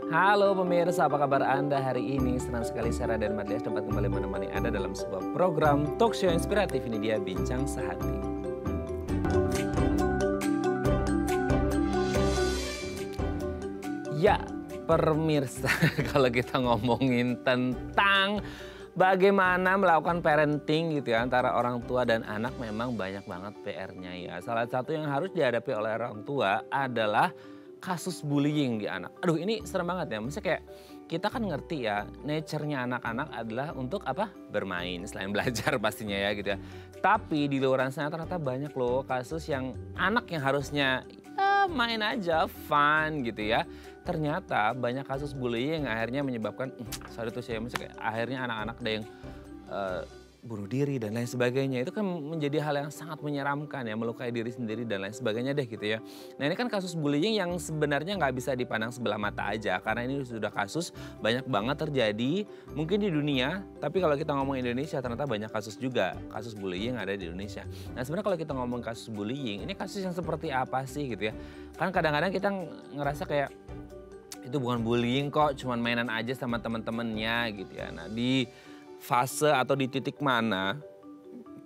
Halo pemirsa, apa kabar Anda hari ini? Senang sekali Sarah dan Marlias dapat kembali menemani Anda dalam sebuah program talk show inspiratif. Ini dia Bincang Sehati. Ya, pemirsa, kalau kita ngomongin tentang bagaimana melakukan parenting gitu ya antara orang tua dan anak, memang banyak banget PR-nya ya. Salah satu yang harus dihadapi oleh orang tua adalah kasus bullying di anak. Aduh, ini serem banget ya. Maksudnya kayak kita kan ngerti ya, nature-nya anak-anak adalah untuk apa? Bermain, selain belajar pastinya ya gitu ya. Tapi di luar sana ternyata banyak loh kasus yang anak yang harusnya ya main aja, fun gitu ya. Ternyata banyak kasus bullying yang akhirnya menyebabkan, sorry tuh saya, maksudnya kayak akhirnya anak-anak ada yang bunuh diri dan lain sebagainya. Itu kan menjadi hal yang sangat menyeramkan ya, melukai diri sendiri dan lain sebagainya deh gitu ya. Nah ini kan kasus bullying yang sebenarnya nggak bisa dipandang sebelah mata aja, karena ini sudah kasus banyak banget terjadi mungkin di dunia, tapi kalau kita ngomong Indonesia ternyata banyak kasus juga, kasus bullying yang ada di Indonesia. Nah sebenarnya kalau kita ngomong kasus bullying, ini kasus yang seperti apa sih gitu ya. Kan kadang-kadang kita ngerasa kayak itu bukan bullying kok, cuman mainan aja sama teman-temannya gitu ya. Nah di fase atau di titik mana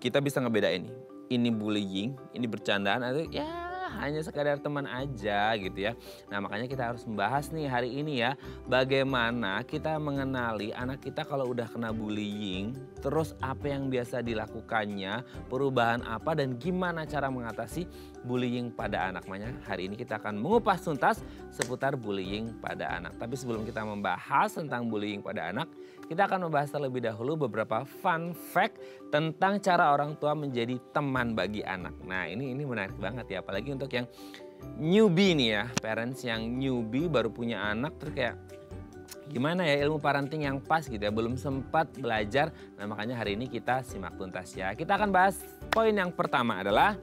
kita bisa ngebedain ini bullying, ini bercandaan atau ya hanya sekadar teman aja gitu ya. Nah makanya kita harus membahas nih hari ini ya, bagaimana kita mengenali anak kita kalau udah kena bullying, terus apa yang biasa dilakukannya, perubahan apa dan gimana cara mengatasi bullying pada anak. Makanya hari ini kita akan mengupas tuntas seputar bullying pada anak. Tapi sebelum kita membahas tentang bullying pada anak, kita akan membahas terlebih dahulu beberapa fun fact tentang cara orang tua menjadi teman bagi anak. Nah ini menarik banget ya, apalagi untuk yang newbie nih ya, parents yang newbie baru punya anak terus kayak gimana ya ilmu parenting yang pas gitu ya, belum sempat belajar. Nah makanya hari ini kita simak tuntas ya. Kita akan bahas poin yang pertama adalah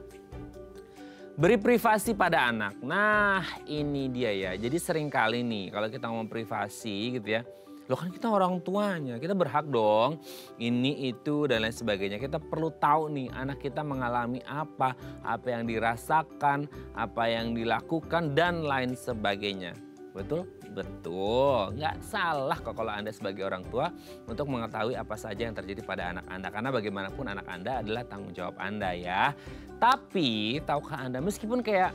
beri privasi pada anak. Nah ini dia ya, jadi sering kali nih kalau kita ngomong privasi gitu ya, loh kan kita orang tuanya, kita berhak dong ini, itu, dan lain sebagainya. Kita perlu tahu nih anak kita mengalami apa yang dirasakan, apa yang dilakukan, dan lain sebagainya. Betul? Betul. Nggak salah kok kalau Anda sebagai orang tua untuk mengetahui apa saja yang terjadi pada anak Anda. Karena bagaimanapun anak Anda adalah tanggung jawab Anda ya. Tapi tahukah Anda meskipun kayak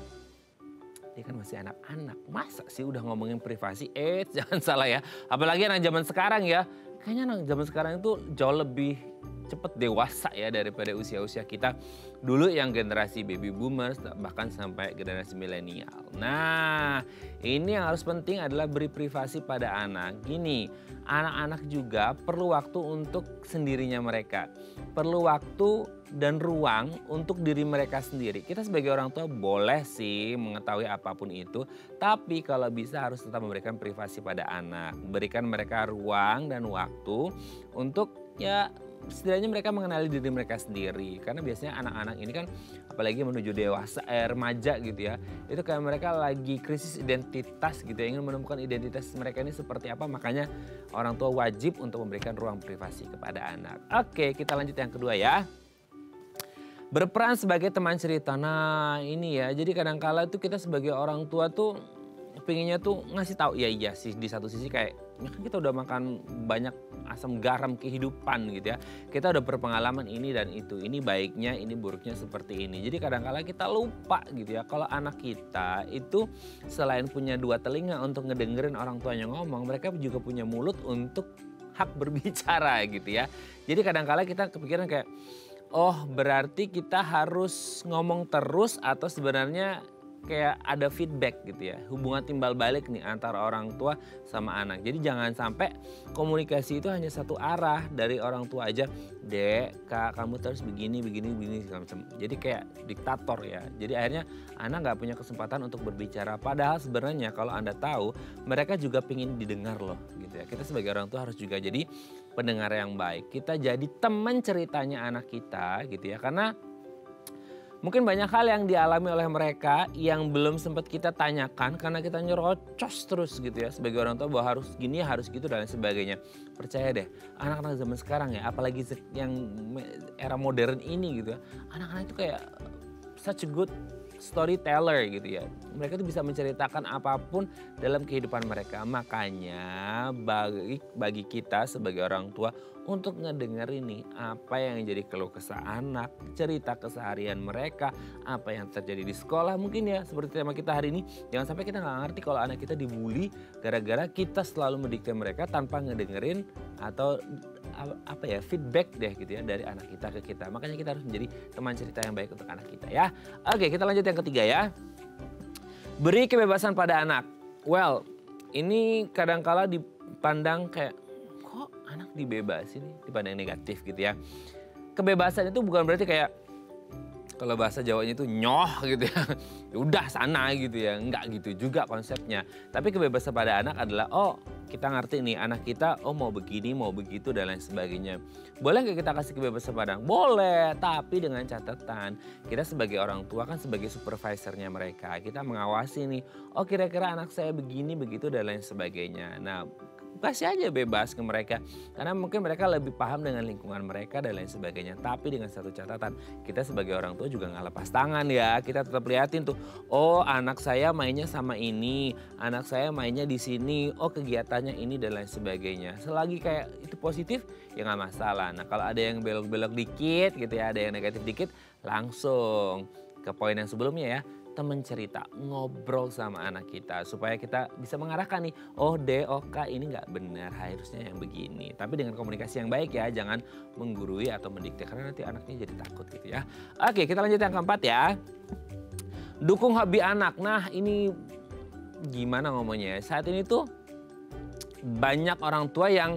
dia kan masih anak-anak, masa sih udah ngomongin privasi? Jangan salah ya, apalagi anak zaman sekarang ya. Kayaknya anak zaman sekarang itu jauh lebih cepat dewasa ya daripada usia-usia kita. Dulu yang generasi baby boomers bahkan sampai generasi milenial. Nah ini yang harus penting adalah beri privasi pada anak. Gini, anak-anak juga perlu waktu untuk sendirinya mereka. Perlu waktu dan ruang untuk diri mereka sendiri. Kita sebagai orang tua boleh sih mengetahui apapun itu, tapi kalau bisa harus tetap memberikan privasi pada anak. Berikan mereka ruang dan waktu untuk ya setidaknya mereka mengenali diri mereka sendiri. Karena biasanya anak-anak ini kan apalagi menuju dewasa, remaja gitu ya. Itu kayak mereka lagi krisis identitas gitu ya, ingin menemukan identitas mereka ini seperti apa. Makanya orang tua wajib untuk memberikan ruang privasi kepada anak. Oke, kita lanjut yang kedua ya. Berperan sebagai teman cerita. Nah ini ya, jadi kadang-kala itu kita sebagai orang tua tuh pengennya tuh ngasih tahu, ya iya sih di satu sisi kayak ya kan kita udah makan banyak asam garam kehidupan gitu ya. Kita udah berpengalaman ini dan itu, ini baiknya, ini buruknya seperti ini. Jadi kadang-kala kita lupa gitu ya kalau anak kita itu selain punya dua telinga untuk ngedengerin orang tuanya ngomong, mereka juga punya mulut untuk hak berbicara gitu ya. Jadi kadang-kala kita kepikiran kayak, oh berarti kita harus ngomong terus atau sebenarnya kayak ada feedback gitu ya. Hubungan timbal balik nih antara orang tua sama anak. Jadi jangan sampai komunikasi itu hanya satu arah dari orang tua aja. Dek, kak kamu terus begini segala macam. Jadi kayak diktator ya. Jadi akhirnya anak nggak punya kesempatan untuk berbicara. Padahal sebenarnya kalau Anda tahu mereka juga pingin didengar loh gitu ya. Kita sebagai orang tua harus juga jadi pendengar yang baik. Kita jadi teman ceritanya anak kita gitu ya. Karena mungkin banyak hal yang dialami oleh mereka yang belum sempat kita tanyakan karena kita nyerocos terus gitu ya sebagai orang tua bahwa harus gini, harus gitu dan lain sebagainya. Percaya deh, anak-anak zaman sekarang ya, apalagi yang era modern ini gitu ya, anak-anak itu kayak such a good storyteller gitu ya. Mereka tuh bisa menceritakan apapun dalam kehidupan mereka. Makanya bagi kita sebagai orang tua untuk ngedengerin nih apa yang jadi keluh kesah anak, cerita keseharian mereka, apa yang terjadi di sekolah mungkin ya seperti tema kita hari ini. Jangan sampai kita nggak ngerti kalau anak kita dibully gara-gara kita selalu mendikte mereka tanpa ngedengerin atau apa ya feedback deh gitu ya dari anak kita ke kita. Makanya kita harus menjadi teman cerita yang baik untuk anak kita ya. Oke, kita lanjut yang ketiga ya. Beri kebebasan pada anak. Well, ini kadangkala dipandang kayak kok anak dibebasin nih, dipandang negatif gitu ya. Kebebasan itu bukan berarti kayak kalau bahasa Jawanya itu nyoh gitu ya. Udah sana gitu ya. Enggak gitu juga konsepnya. Tapi kebebasan pada anak adalah oh kita ngerti nih anak kita oh mau begini mau begitu dan lain sebagainya. Boleh nggak kita kasih kebebasan pada anak? Boleh, tapi dengan catatan kita sebagai orang tua kan sebagai supervisornya mereka. Kita mengawasi nih oh kira-kira anak saya begini begitu dan lain sebagainya. Nah kasih aja bebas ke mereka. Karena mungkin mereka lebih paham dengan lingkungan mereka dan lain sebagainya. Tapi dengan satu catatan, kita sebagai orang tua juga nggak lepas tangan ya. Kita tetap liatin tuh, oh anak saya mainnya sama ini, anak saya mainnya di sini, oh kegiatannya ini dan lain sebagainya. Selagi kayak itu positif, ya nggak masalah. Nah kalau ada yang belok-belok dikit gitu ya, ada yang negatif dikit, langsung ke poin yang sebelumnya ya. Teman cerita, ngobrol sama anak kita supaya kita bisa mengarahkan nih, oh D, oh K ini nggak benar, harusnya yang begini. Tapi dengan komunikasi yang baik ya, jangan menggurui atau mendikte karena nanti anaknya jadi takut gitu ya. Oke, kita lanjut yang keempat ya. Dukung hobi anak. Nah ini gimana ngomongnya ya, saat ini tuh banyak orang tua yang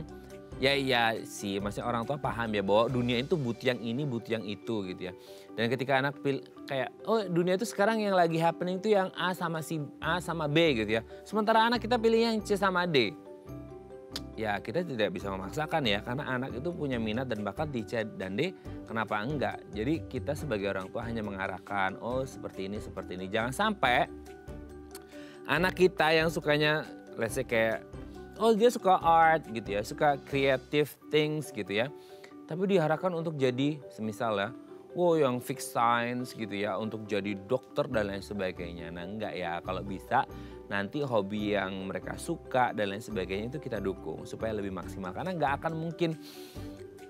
ya sih, maksudnya orang tua paham ya bahwa dunia itu butuh yang ini, butuh yang itu gitu ya. Dan ketika anak kayak, oh dunia itu sekarang yang lagi happening itu yang A sama B gitu ya. Sementara anak kita pilih yang C sama D. Ya kita tidak bisa memaksakan ya, karena anak itu punya minat dan bakat di C dan D, kenapa enggak? Jadi kita sebagai orang tua hanya mengarahkan, oh seperti ini, seperti ini. Jangan sampai anak kita yang sukanya, let's say kayak, oh dia suka art gitu ya, suka creative things gitu ya. Tapi diharapkan untuk jadi semisal ya, wow yang fix science gitu ya, untuk jadi dokter dan lain sebagainya. Nah enggak ya, kalau bisa nanti hobi yang mereka suka dan lain sebagainya itu kita dukung supaya lebih maksimal. Karena nggak akan mungkin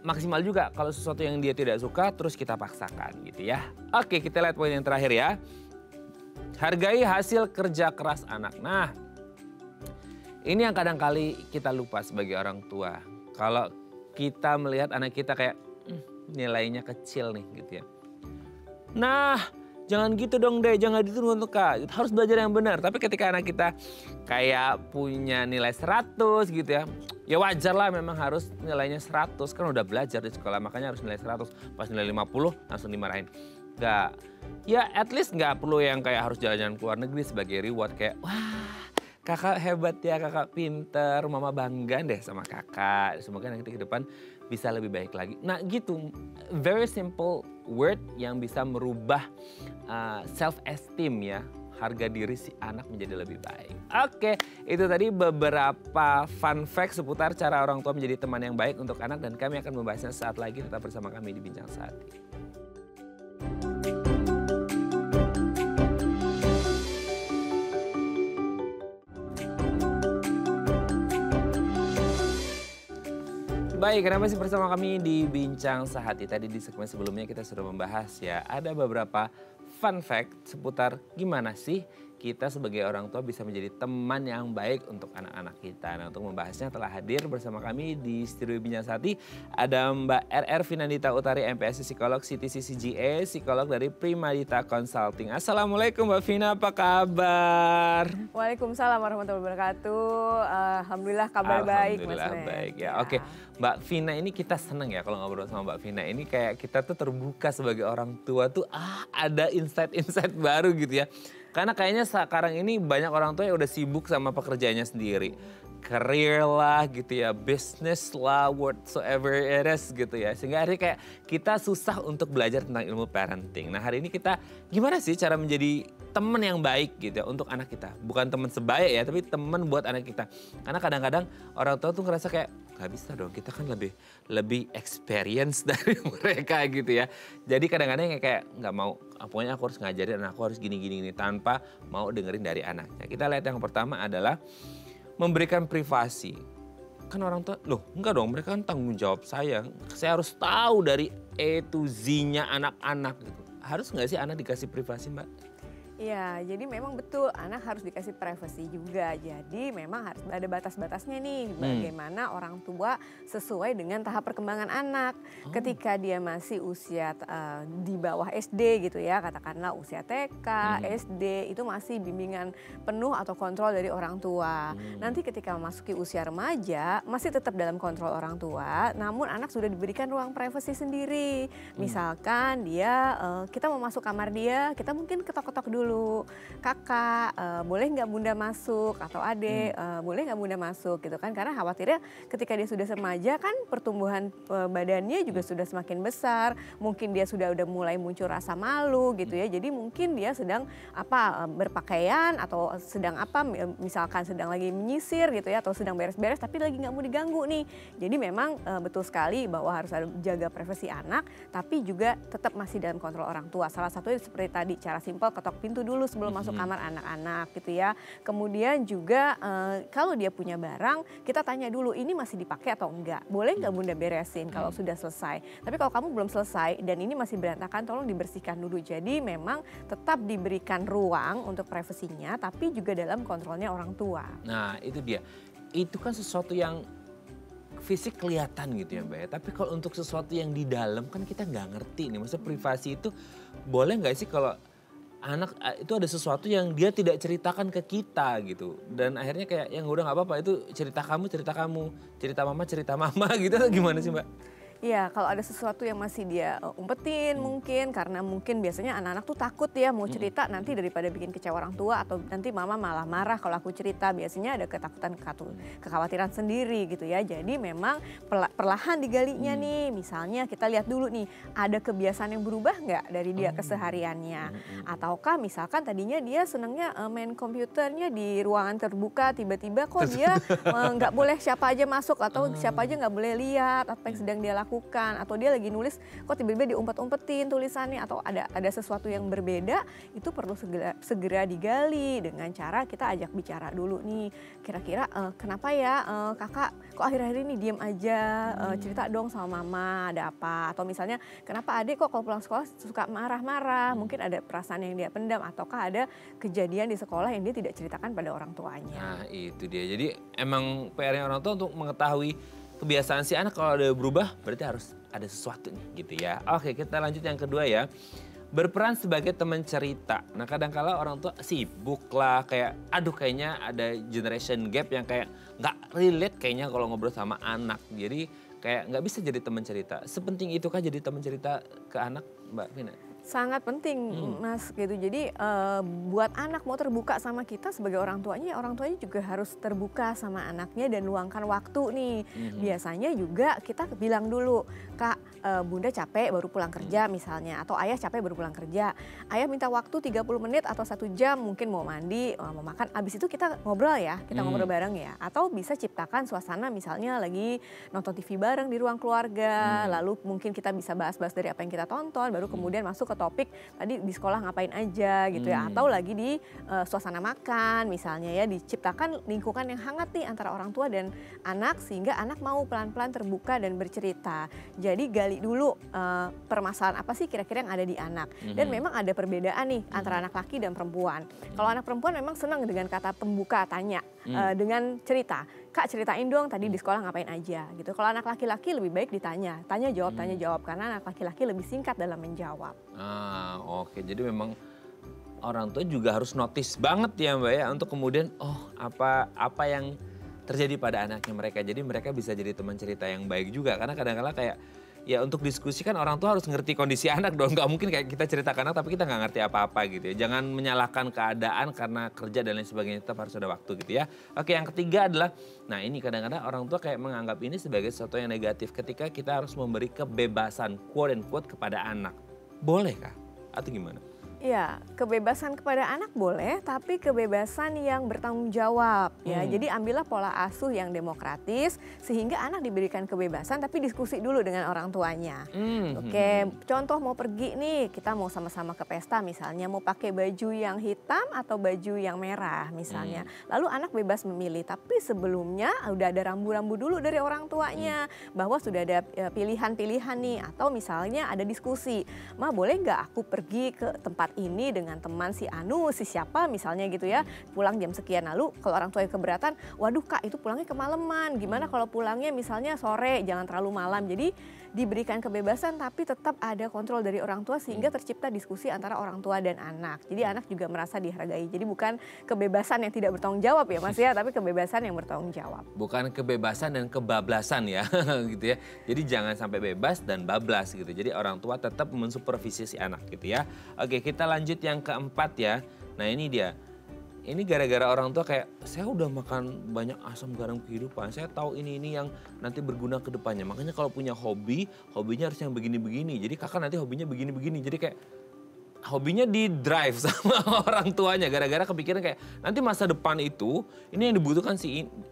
maksimal juga kalau sesuatu yang dia tidak suka terus kita paksakan gitu ya. Oke, kita lihat poin yang terakhir ya. Hargai hasil kerja keras anak. Nah, ini yang kadang kali kita lupa sebagai orang tua. Kalau kita melihat anak kita kayak nilainya kecil nih gitu ya. Nah, jangan gitu dong deh, jangan gitu untuk Kak. Harus belajar yang benar. Tapi ketika anak kita kayak punya nilai 100 gitu ya. Ya wajar lah memang harus nilainya 100. Kan udah belajar di sekolah, makanya harus nilai 100. Pas nilai 50 langsung dimarahin. Gak, ya at least gak perlu yang kayak harus jalan-jalan ke luar negeri sebagai reward. Kayak wah kakak hebat ya, kakak pinter, mama bangga deh sama kakak. Semoga nanti ke depan bisa lebih baik lagi. Nah gitu, very simple word yang bisa merubah self-esteem ya. Harga diri si anak menjadi lebih baik. Oke, itu tadi beberapa fun fact seputar cara orang tua menjadi teman yang baik untuk anak. Dan kami akan membahasnya saat lagi, tetap bersama kami di Bincang Sehati. Baik, kenapa sih bersama kami di Bincang Sehati? Tadi di segmen sebelumnya kita sudah membahas ya, ada beberapa fun fact seputar gimana sih kita sebagai orang tua bisa menjadi teman yang baik untuk anak-anak kita. Nah untuk membahasnya telah hadir bersama kami di studio Bincang Sehati ada Mbak RR Vinandita Utari MPSI Psikolog, CTCCGA, psikolog dari Primadita Consulting. Assalamualaikum Mbak Vina, apa kabar? Waalaikumsalam warahmatullahi wabarakatuh. Alhamdulillah kabar baik Mas. Alhamdulillah baik ya. Oke Mbak Vina, ini kita seneng ya kalau ngobrol sama Mbak Vina. Ini kayak kita tuh terbuka sebagai orang tua tuh ada insight-insight baru gitu ya. Karena kayaknya sekarang ini banyak orang tua yang udah sibuk sama pekerjaannya sendiri. Career lah gitu ya, business lah, whatsoever it is gitu ya. Sehingga hari kayak kita susah untuk belajar tentang ilmu parenting. Nah hari ini kita gimana sih cara menjadi teman yang baik gitu ya untuk anak kita. Bukan teman sebaya ya, tapi teman buat anak kita. Karena kadang-kadang orang tua tuh ngerasa kayak, gak bisa dong, kita kan lebih experience dari mereka gitu ya. Jadi kadang-kadang kayak nggak mau, pokoknya aku harus ngajarin anak aku harus gini-gini tanpa mau dengerin dari anaknya. Kita lihat yang pertama adalah memberikan privasi. Kan orang tua, loh enggak dong, mereka kan tanggung jawab saya. Saya harus tahu dari A to Z-nya anak-anak gitu. Harus nggak sih anak dikasih privasi, Mbak? Iya, jadi memang betul anak harus dikasih privasi juga. Jadi memang harus ada batas-batasnya nih bagaimana orang tua sesuai dengan tahap perkembangan anak. Ketika dia masih usia di bawah SD gitu ya, katakanlah usia TK, SD itu masih bimbingan penuh atau kontrol dari orang tua. Nanti ketika memasuki usia remaja masih tetap dalam kontrol orang tua, namun anak sudah diberikan ruang privasi sendiri. Misalkan dia kita mau masuk kamar dia, kita mungkin ketok-ketok dulu. Kakak, boleh nggak bunda masuk? Atau adek, boleh nggak bunda masuk? Gitu kan, karena khawatirnya ketika dia sudah remaja kan pertumbuhan badannya juga sudah semakin besar. Mungkin dia sudah mulai muncul rasa malu gitu ya. Jadi mungkin dia sedang berpakaian atau sedang misalkan sedang lagi menyisir gitu ya. Atau sedang beres-beres tapi lagi nggak mau diganggu nih. Jadi memang betul sekali bahwa harus ada jaga privasi anak. Tapi juga tetap masih dalam kontrol orang tua. Salah satunya seperti tadi, cara simpel ketok pintu dulu sebelum masuk kamar anak-anak gitu ya. Kemudian juga kalau dia punya barang, kita tanya dulu ini masih dipakai atau enggak. Boleh nggak bunda beresin kalau sudah selesai. Tapi kalau kamu belum selesai dan ini masih berantakan, tolong dibersihkan dulu. Jadi memang tetap diberikan ruang untuk privasinya, tapi juga dalam kontrolnya orang tua. Nah itu dia, itu kan sesuatu yang fisik kelihatan gitu ya Mbak ya. Tapi kalau untuk sesuatu yang di dalam kan kita nggak ngerti nih. Maksudnya privasi itu boleh nggak sih kalau anak itu ada sesuatu yang dia tidak ceritakan ke kita gitu. Dan akhirnya kayak yang udah gak apa-apa, itu cerita kamu, cerita mama gitu, atau gimana sih Mbak? Iya, kalau ada sesuatu yang masih dia umpetin mungkin, karena mungkin biasanya anak-anak tuh takut ya mau cerita nanti daripada bikin kecewa orang tua atau nanti mama malah marah kalau aku cerita. Biasanya ada ketakutan, kekhawatiran sendiri gitu ya. Jadi memang perlahan digalinya nih. Misalnya kita lihat dulu nih, ada kebiasaan yang berubah nggak dari dia kesehariannya. Ataukah misalkan tadinya dia senangnya main komputernya di ruangan terbuka, tiba-tiba kok dia nggak boleh siapa aja masuk atau siapa aja nggak boleh lihat apa yang sedang dia lakukan. Atau dia lagi nulis kok tiba-tiba diumpet-umpetin tulisannya atau ada sesuatu yang berbeda, itu perlu segera digali dengan cara kita ajak bicara dulu nih. Kira-kira kenapa ya kakak kok akhir-akhir ini diem aja, cerita dong sama mama ada apa. Atau misalnya kenapa adik kok kalau pulang sekolah suka marah-marah, mungkin ada perasaan yang dia pendam ataukah ada kejadian di sekolah yang dia tidak ceritakan pada orang tuanya. Nah itu dia, jadi emang PR-nya orang tua untuk mengetahui kebiasaan si anak kalau ada berubah berarti harus ada sesuatu nih gitu ya. Oke, kita lanjut yang kedua ya. Berperan sebagai teman cerita. Nah kadang-kala orang tua sibuk lah, kayak aduh kayaknya ada generation gap yang kayak nggak relate kayaknya kalau ngobrol sama anak. Jadi kayak nggak bisa jadi teman cerita. Sepenting itu kan jadi teman cerita ke anak, Mbak Vina? Sangat penting Mas gitu. Jadi buat anak mau terbuka sama kita sebagai orang tuanya juga harus terbuka sama anaknya dan luangkan waktu nih. Biasanya juga kita bilang dulu, Kak bunda capek baru pulang kerja misalnya, atau ayah capek baru pulang kerja. Ayah minta waktu 30 menit atau 1 jam mungkin mau mandi, mau makan. Abis itu kita ngobrol ya, kita ngobrol bareng ya. Atau bisa ciptakan suasana misalnya lagi nonton TV bareng di ruang keluarga. Lalu mungkin kita bisa bahas-bahas dari apa yang kita tonton, baru kemudian masuk ke topik tadi di sekolah ngapain aja gitu ya, atau lagi di suasana makan misalnya ya, diciptakan lingkungan yang hangat nih antara orang tua dan anak sehingga anak mau pelan-pelan terbuka dan bercerita. Jadi gali dulu permasalahan apa sih kira-kira yang ada di anak. Dan memang ada perbedaan nih antara anak laki dan perempuan. Kalau anak perempuan memang senang dengan kata pembuka, tanya dengan cerita. Kak ceritain dong tadi di sekolah ngapain aja gitu. Kalau anak laki-laki lebih baik ditanya, tanya jawab karena anak laki-laki lebih singkat dalam menjawab. Oke, jadi memang orang tua juga harus notice banget ya Mbak ya untuk kemudian apa yang terjadi pada anaknya mereka. Jadi mereka bisa jadi teman cerita yang baik juga, karena kadang-kadang kayak ya untuk diskusi kan orang tua harus ngerti kondisi anak dong. Gak mungkin kayak kita ceritakan anak tapi kita nggak ngerti apa-apa gitu ya. Jangan menyalahkan keadaan karena kerja dan lain sebagainya, tetap harus ada waktu gitu ya. Oke, yang ketiga adalah, nah ini kadang-kadang orang tua kayak menganggap ini sebagai sesuatu yang negatif ketika kita harus memberi kebebasan quote and quote kepada anak. Boleh kah? Atau gimana? Ya, kebebasan kepada anak boleh, tapi kebebasan yang bertanggung jawab ya. Jadi ambillah pola asuh yang demokratis sehingga anak diberikan kebebasan tapi diskusi dulu dengan orang tuanya. Oke, contoh mau pergi nih, kita mau sama-sama ke pesta misalnya, mau pakai baju yang hitam atau baju yang merah misalnya. Lalu anak bebas memilih, tapi sebelumnya udah ada rambu-rambu dulu dari orang tuanya bahwa sudah ada pilihan-pilihan nih, atau misalnya ada diskusi, "Ma, boleh nggak aku pergi ke tempat ini dengan teman si Anu, si siapa misalnya gitu ya, pulang jam sekian." Lalu kalau orang tua yang keberatan, "Waduh Kak, itu pulangnya kemalaman, gimana kalau pulangnya misalnya sore, jangan terlalu malam." Jadi diberikan kebebasan tapi tetap ada kontrol dari orang tua sehingga tercipta diskusi antara orang tua dan anak. Jadi anak juga merasa dihargai. Jadi bukan kebebasan yang tidak bertanggung jawab ya Mas ya, tapi kebebasan yang bertanggung jawab. Bukan kebebasan dan kebablasan ya gitu ya. Jadi jangan sampai bebas dan bablas gitu. Jadi orang tua tetap mensupervisi si anak gitu ya. Oke, kita lanjut yang keempat ya. Nah ini dia. Ini gara-gara orang tua kayak, saya udah makan banyak asam garam kehidupan, saya tahu ini yang nanti berguna ke depannya. Makanya kalau punya hobi, hobinya harus yang begini-begini. Jadi kakak nanti hobinya begini-begini. Jadi kayak hobinya di drive sama orang tuanya. Gara-gara kepikiran kayak, nanti masa depan itu, ini yang dibutuhkan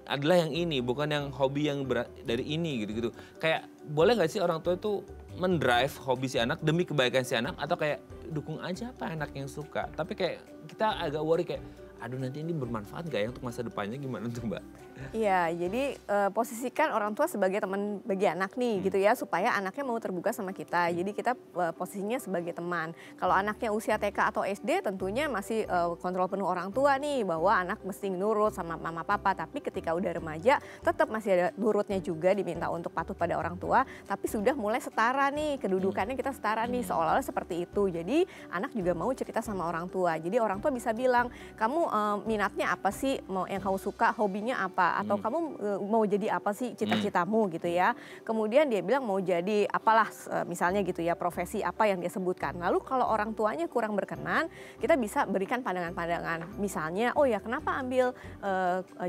adalah yang ini, bukan yang hobi yang dari ini gitu-gitu. Kayak boleh gak sih orang tua itu mendrive hobi si anak demi kebaikan si anak, atau kayak dukung aja apa anak yang suka. Tapi kayak kita agak worry kayak, aduh nanti ini bermanfaat gak ya untuk masa depannya, gimana tuh Mbak? Iya, jadi posisikan orang tua sebagai teman bagi anak nih gitu ya, supaya anaknya mau terbuka sama kita. Jadi kita posisinya sebagai teman. Kalau anaknya usia TK atau SD tentunya masih kontrol penuh orang tua nih, bahwa anak mesti nurut sama mama papa. Tapi ketika udah remaja tetap masih ada nurutnya juga, diminta untuk patuh pada orang tua. Tapi sudah mulai setara nih, kedudukannya kita setara nih, seolah-olah seperti itu. Jadi anak juga mau cerita sama orang tua. Jadi orang tua bisa bilang, kamu minatnya apa sih, mau yang kamu suka, hobinya apa, atau kamu mau jadi apa sih cita-citamu gitu ya. Kemudian dia bilang mau jadi apalah misalnya gitu ya, profesi apa yang dia sebutkan. Lalu kalau orang tuanya kurang berkenan, kita bisa berikan pandangan-pandangan. Misalnya, oh ya kenapa ambil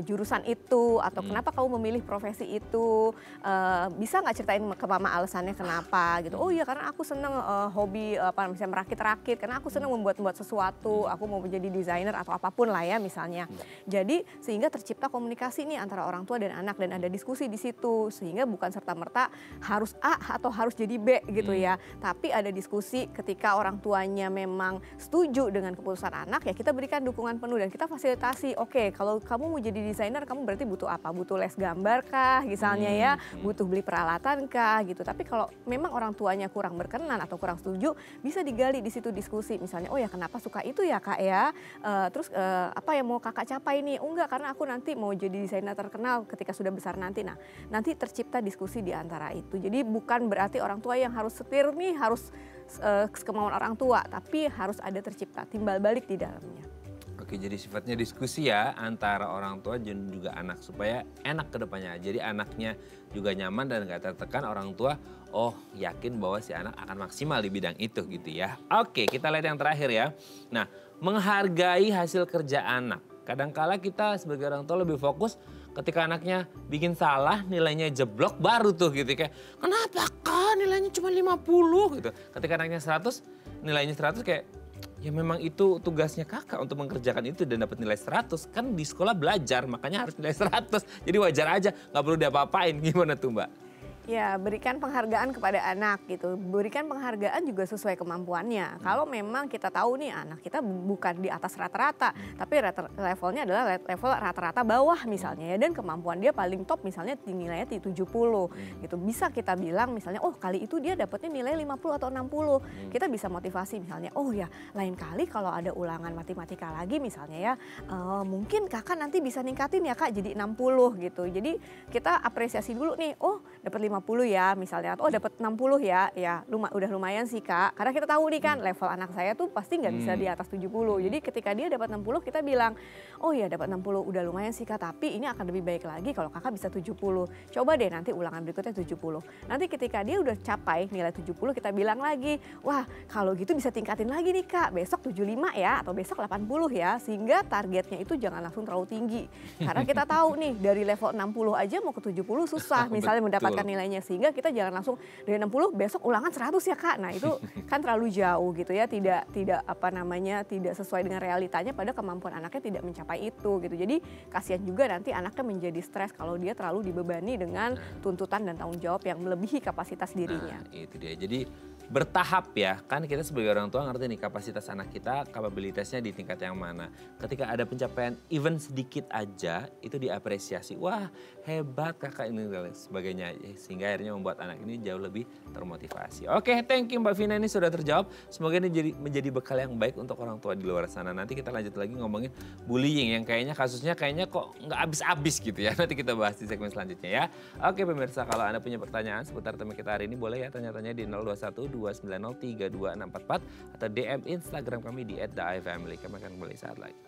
jurusan itu, atau kenapa kamu memilih profesi itu, bisa nggak ceritain ke mama alasannya kenapa gitu. Oh iya karena aku seneng hobi misalnya merakit-rakit, karena aku seneng membuat-buat sesuatu, aku mau menjadi desainer atau apapun lah ya misalnya. Jadi sehingga tercipta komunikasi nih antara orang tua dan anak, dan ada diskusi di situ, sehingga bukan serta-merta harus A atau harus jadi B gitu ya. Tapi ada diskusi ketika orang tuanya memang setuju dengan keputusan anak, ya kita berikan dukungan penuh dan kita fasilitasi. Oke, kalau kamu mau jadi desainer, kamu berarti butuh apa? Butuh les gambar kah misalnya ya, butuh beli peralatan kah gitu. Tapi kalau memang orang tuanya kurang berkenan atau kurang setuju, bisa digali di situ diskusi. Misalnya, oh ya kenapa suka itu ya Kak ya? Terus apa yang mau kakak capai nih? Oh enggak, karena aku nanti mau jadi desainer terkenal ketika sudah besar nanti. Nah, nanti tercipta diskusi di antara itu. Jadi bukan berarti orang tua yang harus setir nih, harus kemauan orang tua, tapi harus ada tercipta timbal balik di dalamnya. Oke, jadi sifatnya diskusi ya antara orang tua dan juga anak supaya enak ke depannya. Jadi anaknya juga nyaman dan gak tertekan, orang tua yakin bahwa si anak akan maksimal di bidang itu gitu ya. Oke, kita lihat yang terakhir ya. Nah, menghargai hasil kerja anak. Kadangkala kita sebagai orang tua lebih fokus ketika anaknya bikin salah, nilainya jeblok, baru tuh gitu kayak, kenapa Kak nilainya cuma 50 gitu. Ketika anaknya 100, nilainya 100 kayak, ya memang itu tugasnya kakak untuk mengerjakan itu dan dapat nilai 100. Kan di sekolah belajar, makanya harus nilai 100. Jadi wajar aja, gak perlu diapa-apain. Gimana tuh Mbak? Ya, berikan penghargaan kepada anak gitu. Berikan penghargaan juga sesuai kemampuannya. Kalau memang kita tahu nih anak kita bukan di atas rata-rata, tapi levelnya adalah level rata-rata bawah misalnya ya, dan kemampuan dia paling top misalnya nilainya di 70 gitu. Bisa kita bilang misalnya, oh kali itu dia dapatnya nilai 50 atau 60. Kita bisa motivasi misalnya, oh ya lain kali kalau ada ulangan matematika lagi misalnya ya, mungkin kakak nanti bisa ningkatin ya Kak jadi 60 gitu. Jadi kita apresiasi dulu nih, oh dapat 50 ya misalnya, atau dapat 60 ya, udah lumayan sih Kak. Karena kita tahu nih kan level anak saya tuh pasti nggak bisa di atas 70. Jadi ketika dia dapat 60 kita bilang, oh ya dapat 60 udah lumayan sih Kak, tapi ini akan lebih baik lagi kalau kakak bisa 70. Coba deh nanti ulangan berikutnya 70. Nanti ketika dia udah capai nilai 70 kita bilang lagi, wah kalau gitu bisa tingkatin lagi nih Kak, besok 75 ya atau besok 80 ya, sehingga targetnya itu jangan langsung terlalu tinggi. Karena kita tahu nih dari level 60 aja mau ke 70 susah misalnya mendapatkan meningkatkan nilainya. Sehingga kita jangan langsung dari 60 besok ulangan 100 ya Kak. Nah itu kan terlalu jauh gitu ya, tidak tidak sesuai dengan realitanya pada kemampuan anaknya tidak mencapai itu gitu. Jadi kasihan juga nanti anaknya menjadi stres kalau dia terlalu dibebani dengan tuntutan dan tanggung jawab yang melebihi kapasitas dirinya. Nah, itu dia. Jadi bertahap ya, kan kita sebagai orang tua ngerti nih kapasitas anak kita, kapabilitasnya di tingkat yang mana. Ketika ada pencapaian even sedikit aja, itu diapresiasi. Wah hebat kakak ini dan sebagainya. Sehingga akhirnya membuat anak ini jauh lebih termotivasi. Oke, thank you Mbak Vina, ini sudah terjawab. Semoga ini menjadi bekal yang baik untuk orang tua di luar sana. Nanti kita lanjut lagi ngomongin bullying yang kasusnya kok nggak habis-habis gitu ya. Nanti kita bahas di segmen selanjutnya ya. Oke pemirsa, kalau Anda punya pertanyaan seputar tema kita hari ini, boleh ya tanya-tanya di 021 290 3244 atau DM Instagram kami di @theifamily. Kami akan kembali saat lagi.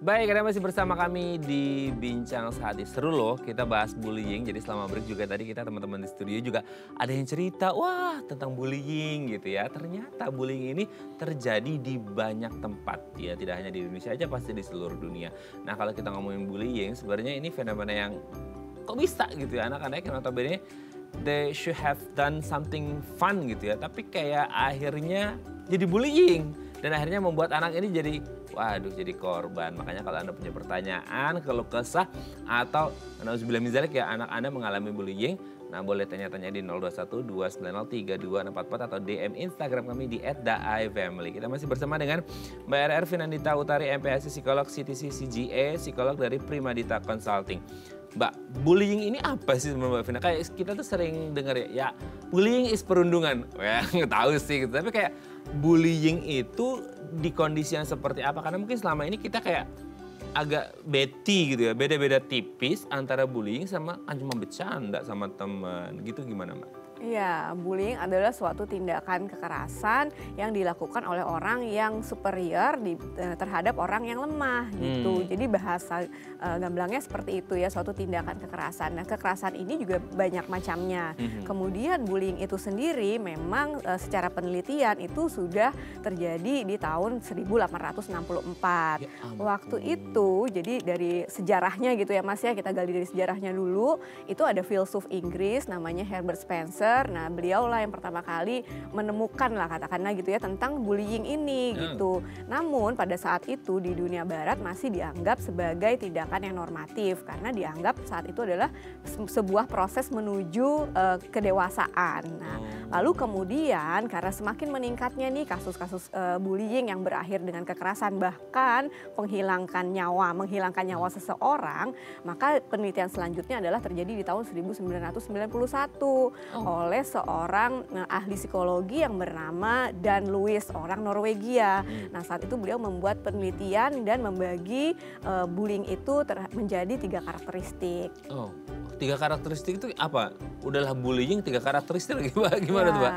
Baik, Anda masih bersama kami di Bincang Sehati. Seru loh, kita bahas bullying. Jadi selama break juga tadi kita teman-teman di studio juga ada yang cerita, wah tentang bullying gitu ya. Ternyata bullying ini terjadi di banyak tempat. Ya, tidak hanya di Indonesia aja, pasti di seluruh dunia. Nah kalau kita ngomongin bullying, sebenarnya ini fenomena yang kok bisa gitu ya. Anak-anak yang notabene they should have done something fun gitu ya. Tapi kayak akhirnya jadi bullying. Dan akhirnya membuat anak ini jadi, waduh jadi korban. Makanya kalau Anda punya pertanyaan, keluh kesah, atau nauzubillah min dzalik ya anak Anda mengalami bullying, nah boleh tanya-tanya di 021 290 3244 atau DM Instagram kami di @theifamily. Kita masih bersama dengan Mbak RR Finandita Utari, MPSI Psikolog, CTC CGA, Psikolog dari Primadita Consulting. Mbak, bullying ini apa sih Mbak Vina? Kayak kita tuh sering dengar ya bullying is perundungan. Wah, nggak tahu sih gitu. Tapi kayak bullying itu di kondisi yang seperti apa? Karena mungkin selama ini kita kayak agak beti gitu ya. Beda-beda tipis antara bullying sama cuma bercanda sama teman. Gitu gimana Mbak? Iya, bullying adalah suatu tindakan kekerasan yang dilakukan oleh orang yang superior terhadap orang yang lemah gitu. Jadi bahasa gamblangnya seperti itu ya, suatu tindakan kekerasan. Nah, kekerasan ini juga banyak macamnya. Kemudian bullying itu sendiri memang secara penelitian itu sudah terjadi di tahun 1864. Waktu itu, jadi dari sejarahnya gitu ya Mas ya, kita gali dari sejarahnya dulu. Itu ada filsuf Inggris namanya Herbert Spencer. Nah beliau lah yang pertama kali menemukan lah katakanlah gitu ya tentang bullying ini gitu. Namun pada saat itu di dunia barat masih dianggap sebagai tindakan yang normatif. Karena dianggap saat itu adalah sebuah proses menuju kedewasaan. Nah lalu kemudian karena semakin meningkatnya nih kasus-kasus bullying yang berakhir dengan kekerasan bahkan menghilangkan nyawa seseorang. Maka penelitian selanjutnya adalah terjadi di tahun 1991 oleh seorang ahli psikologi yang bernama Dan Lewis, orang Norwegia. Nah saat itu beliau membuat penelitian dan membagi bullying itu menjadi 3 karakteristik. Oh, 3 karakteristik itu apa? Udahlah bullying 3 karakteristik gimana tuh Pak?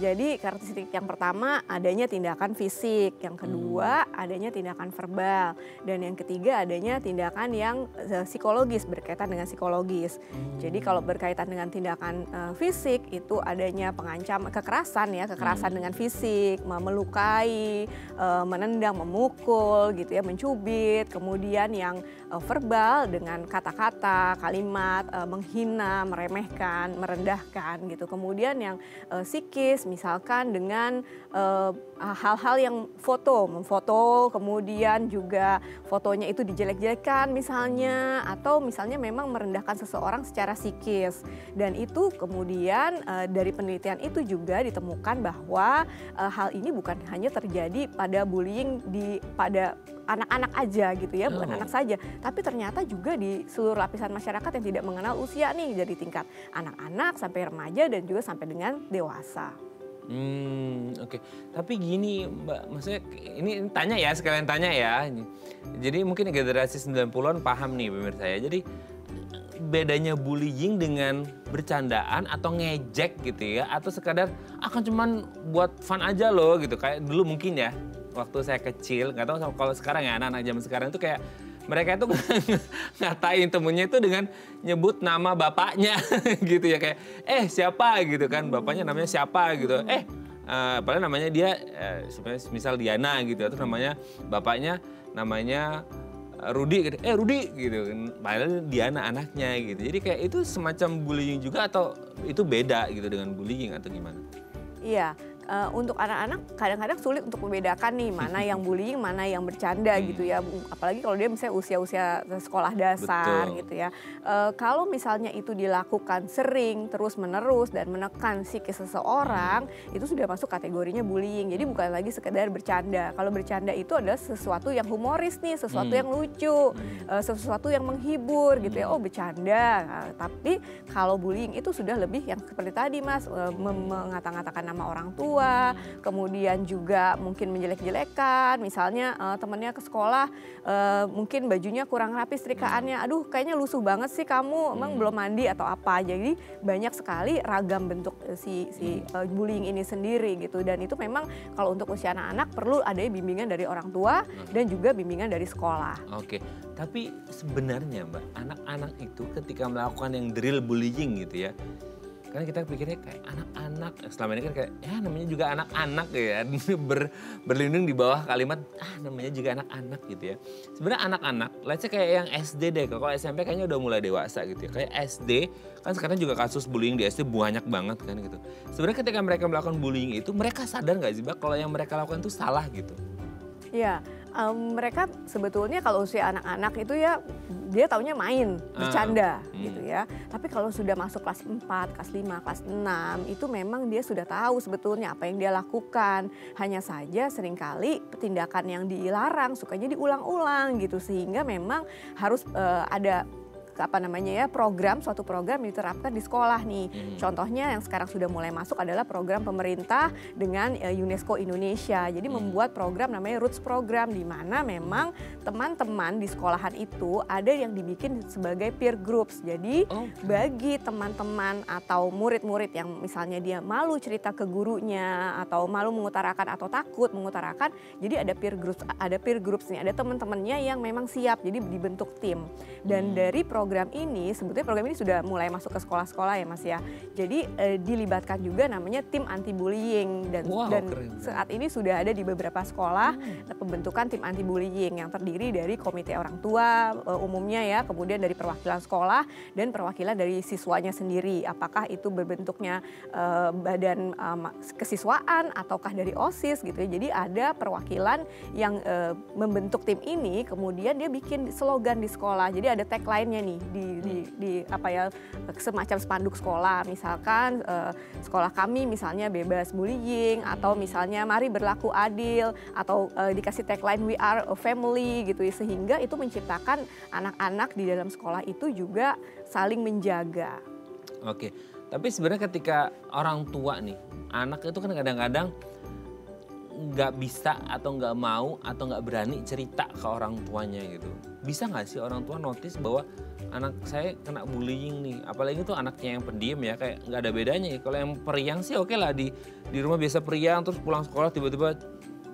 Jadi karakteristik yang pertama adanya tindakan fisik, yang kedua adanya tindakan verbal, dan yang ketiga adanya tindakan yang psikologis, berkaitan dengan psikologis. Jadi kalau berkaitan dengan tindakan fisik itu adanya kekerasan ya, kekerasan dengan fisik, melukai, menendang, memukul gitu ya, mencubit. Kemudian yang verbal dengan kata-kata, kalimat, menghina, meremehkan, merendahkan gitu. Kemudian yang psikis misalkan dengan hal-hal yang memfoto, kemudian juga fotonya itu dijelek-jelekan misalnya, atau misalnya memang merendahkan seseorang secara psikis. Dan itu kemudian dari penelitian itu juga ditemukan bahwa hal ini bukan hanya terjadi pada bullying pada anak-anak aja gitu ya, bukan anak saja, tapi ternyata juga di seluruh lapisan masyarakat yang tidak mengenal usia nih, dari tingkat anak-anak sampai remaja dan juga sampai dengan dewasa. Oke. Tapi gini Mbak, maksudnya ini tanya ya, sekalian tanya ya. Jadi mungkin generasi 90-an paham nih pemirsa ya. Jadi bedanya bullying dengan bercandaan atau ngejek gitu ya, atau sekadar akan cuman buat fun aja loh gitu. Kayak dulu mungkin ya, waktu saya kecil, nggak tahu kalau sekarang ya anak-anak zaman sekarang itu kayak mereka itu ngatain temennya itu dengan nyebut nama bapaknya gitu ya, kayak siapa gitu kan, bapaknya namanya siapa gitu, padahal namanya dia misal Diana gitu, atau namanya bapaknya namanya Rudi gitu, Rudi gitu, padahal Diana anaknya gitu. Jadi kayak itu semacam bullying juga, atau itu beda gitu dengan bullying atau gimana? Iya, untuk anak-anak kadang-kadang sulit untuk membedakan nih mana yang bullying, mana yang bercanda gitu ya. Apalagi kalau dia misalnya usia-usia sekolah dasar. Betul. Gitu ya. Kalau misalnya itu dilakukan sering, terus-menerus dan menekan psikis seseorang, itu sudah masuk kategorinya bullying. Jadi bukan lagi sekedar bercanda. Kalau bercanda itu adalah sesuatu yang humoris nih, sesuatu yang lucu, sesuatu yang menghibur gitu ya. Oh bercanda. Nah, tapi kalau bullying itu sudah lebih yang seperti tadi Mas, mengata-ngatakan nama orang tua, kemudian juga mungkin menjelek-jelekan, misalnya temennya ke sekolah mungkin bajunya kurang rapi setrikaannya, aduh kayaknya lusuh banget sih kamu, emang belum mandi atau apa. Jadi banyak sekali ragam bentuk si bullying ini sendiri gitu, dan itu memang kalau untuk usia anak-anak perlu ada bimbingan dari orang tua dan juga bimbingan dari sekolah. Oke, tapi sebenarnya Mbak, anak-anak itu ketika melakukan yang drill bullying gitu ya, kan kita pikirnya kayak anak-anak, selama ini kan kayak ya namanya juga anak-anak ya, berlindung di bawah kalimat namanya juga anak-anak gitu ya. Sebenarnya anak-anak, let's say kayak yang SD deh, kalau SMP kayaknya udah mulai dewasa gitu ya. Kayak SD, kan sekarang juga kasus bullying di SD banyak banget kan gitu. Sebenarnya ketika mereka melakukan bullying itu, mereka sadar nggak sih Mbak kalau yang mereka lakukan itu salah gitu? Ya, mereka sebetulnya kalau usia anak-anak itu ya dia taunya main, bercanda gitu ya. Tapi kalau sudah masuk kelas 4, kelas 5, kelas 6 itu memang dia sudah tahu sebetulnya apa yang dia lakukan. Hanya saja seringkali tindakan yang dilarang sukanya diulang-ulang gitu, sehingga memang harus ada suatu program diterapkan di sekolah nih. Contohnya yang sekarang sudah mulai masuk adalah program pemerintah dengan UNESCO Indonesia. Jadi membuat program namanya Roots Program, di mana memang teman-teman di sekolahan itu ada yang dibikin sebagai peer groups. Jadi bagi teman-teman atau murid-murid yang misalnya dia malu cerita ke gurunya atau malu mengutarakan atau takut mengutarakan, jadi ada peer groups nih, ada teman-temannya yang memang siap, jadi dibentuk tim. Dan dari program ini, sebetulnya program ini sudah mulai masuk ke sekolah-sekolah ya Mas ya. Jadi dilibatkan juga namanya tim anti bullying, dan saat ini sudah ada di beberapa sekolah pembentukan tim anti bullying yang terdiri dari komite orang tua umumnya ya, kemudian dari perwakilan sekolah dan perwakilan dari siswanya sendiri. Apakah itu berbentuknya badan kesiswaan ataukah dari OSIS gitu ya. Jadi ada perwakilan yang membentuk tim ini, kemudian dia bikin slogan di sekolah. Jadi ada tagline-nya nih di semacam spanduk sekolah, misalkan sekolah kami misalnya bebas bullying, atau misalnya mari berlaku adil, atau dikasih tagline we are a family gitu ya, sehingga itu menciptakan anak-anak di dalam sekolah itu juga saling menjaga. Oke, tapi sebenarnya ketika orang tua nih, anak itu kan kadang-kadang nggak bisa atau nggak mau atau nggak berani cerita ke orang tuanya gitu. Bisa nggak sih orang tua notice bahwa anak saya kena bullying nih, apalagi tuh anaknya yang pendiam ya, kayak nggak ada bedanya ya. Kalau yang periang sih oke lah, di rumah biasa periang, terus pulang sekolah tiba-tiba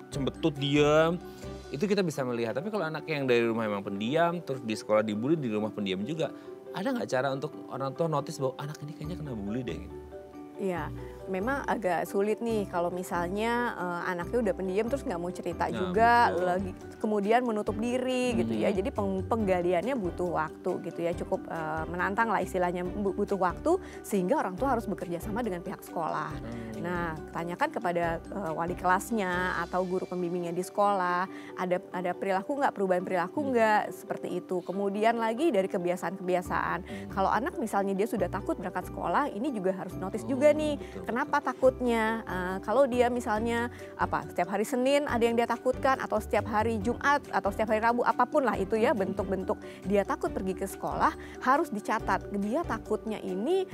cembetut diam, itu kita bisa melihat. Tapi kalau anak yang dari rumah memang pendiam, terus di sekolah dibully, di rumah pendiam juga, ada nggak cara untuk orang tua notice bahwa anak ini kayaknya kena bully deh gitu? Iya, memang agak sulit nih kalau misalnya anaknya udah pendiam terus nggak mau cerita juga, lagi kemudian menutup diri gitu ya. Jadi penggaliannya butuh waktu gitu ya, cukup menantang lah istilahnya, butuh waktu, sehingga orang tua harus bekerja sama dengan pihak sekolah. Nah, tanyakan kepada wali kelasnya atau guru pembimbingnya di sekolah, ada perilaku nggak, perubahan perilaku nggak, seperti itu. Kemudian lagi dari kebiasaan-kebiasaan. Kalau anak misalnya dia sudah takut berangkat sekolah, ini juga harus notice juga nih, kenapa takutnya. Kalau dia misalnya setiap hari Senin ada yang dia takutkan, atau setiap hari Jumat atau setiap hari Rabu, apapun lah itu ya bentuk-bentuk dia takut pergi ke sekolah, harus dicatat dia takutnya ini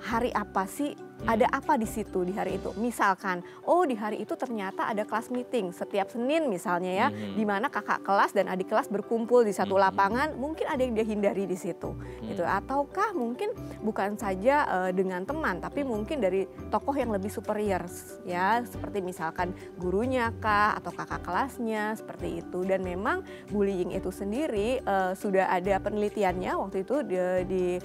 hari apa sih Ada apa di situ di hari itu? Misalkan, oh di hari itu ternyata ada kelas meeting setiap Senin misalnya ya, di mana kakak kelas dan adik kelas berkumpul di satu lapangan, mungkin ada yang dia hindari di situ. Gitu. Ataukah mungkin bukan saja dengan teman, tapi mungkin dari tokoh yang lebih superior ya, seperti misalkan gurunya kah atau kakak kelasnya seperti itu. Dan memang bullying itu sendiri sudah ada penelitiannya waktu itu di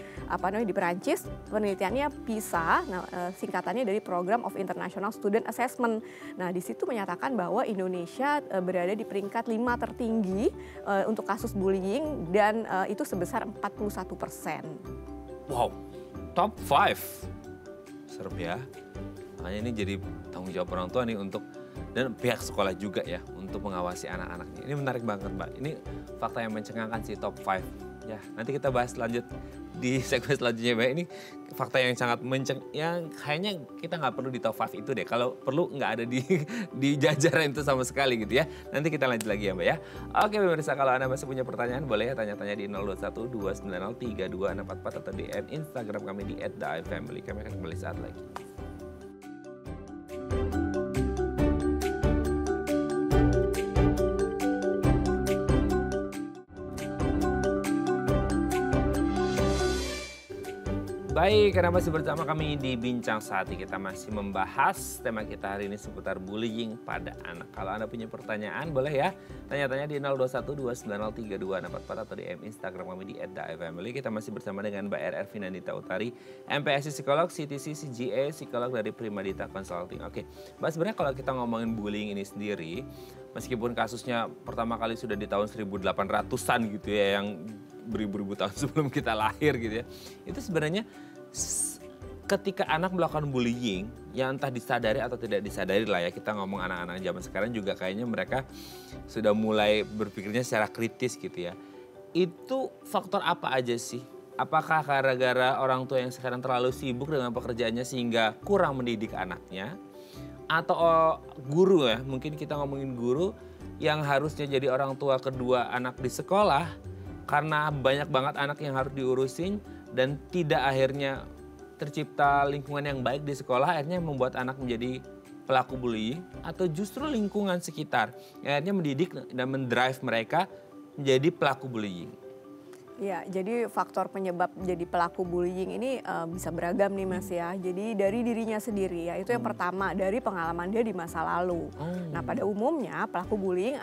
Perancis, penelitiannya PISA, singkatannya dari Program of International Student Assessment. Nah, di situ menyatakan bahwa Indonesia berada di peringkat 5 tertinggi untuk kasus bullying dan itu sebesar 41%. Wow, top 5. Serem ya. Makanya ini jadi tanggung jawab orang tua nih untuk, dan pihak sekolah juga ya, untuk mengawasi anak-anaknya. Ini menarik banget Mbak, ini fakta yang mencengangkan sih, top 5. Ya, nanti kita bahas lanjut di segmen selanjutnya Mbak. Ini fakta yang sangat yang kayaknya kita nggak perlu di top 5 itu deh. Kalau perlu nggak ada di jajaran itu sama sekali gitu ya. Nanti kita lanjut lagi ya Mbak ya. Oke pemirsa, kalau Anda masih punya pertanyaan boleh ya tanya-tanya di 0212903244 atau di Instagram kami di @daifamily. Kami akan kembali saat lagi. Baik, karena masih bersama kami di Bincang Saati, kita masih membahas tema kita hari ini seputar bullying pada anak. Kalau Anda punya pertanyaan boleh ya tanya-tanya di 0212903244 atau di Instagram kami di @daifamily. Kita masih bersama dengan Mbak RR Finandita Utari, MPSI Psikolog, CTC, CGA, Psikolog dari Primadita Consulting. Oke, Mbak, sebenarnya kalau kita ngomongin bullying ini sendiri, meskipun kasusnya pertama kali sudah di tahun 1800-an gitu ya, yang beribu-ribu tahun sebelum kita lahir gitu ya, itu sebenarnya ketika anak melakukan bullying, yang entah disadari atau tidak disadari lah ya, kita ngomong anak-anak zaman sekarang juga kayaknya mereka sudah mulai berpikirnya secara kritis gitu ya. Itu faktor apa aja sih? Apakah gara-gara orang tua yang sekarang terlalu sibuk dengan pekerjaannya sehingga kurang mendidik anaknya? Atau guru ya, mungkin kita ngomongin guru yang harusnya jadi orang tua kedua anak di sekolah, karena banyak banget anak yang harus diurusin dan tidak akhirnya tercipta lingkungan yang baik di sekolah, akhirnya membuat anak menjadi pelaku bullying, atau justru lingkungan sekitar yang akhirnya mendidik dan mendrive mereka menjadi pelaku bullying. Ya, jadi faktor penyebab jadi pelaku bullying ini bisa beragam nih Mas ya. Jadi dari dirinya sendiri ya, itu yang pertama, dari pengalaman dia di masa lalu. Nah, pada umumnya pelaku bullying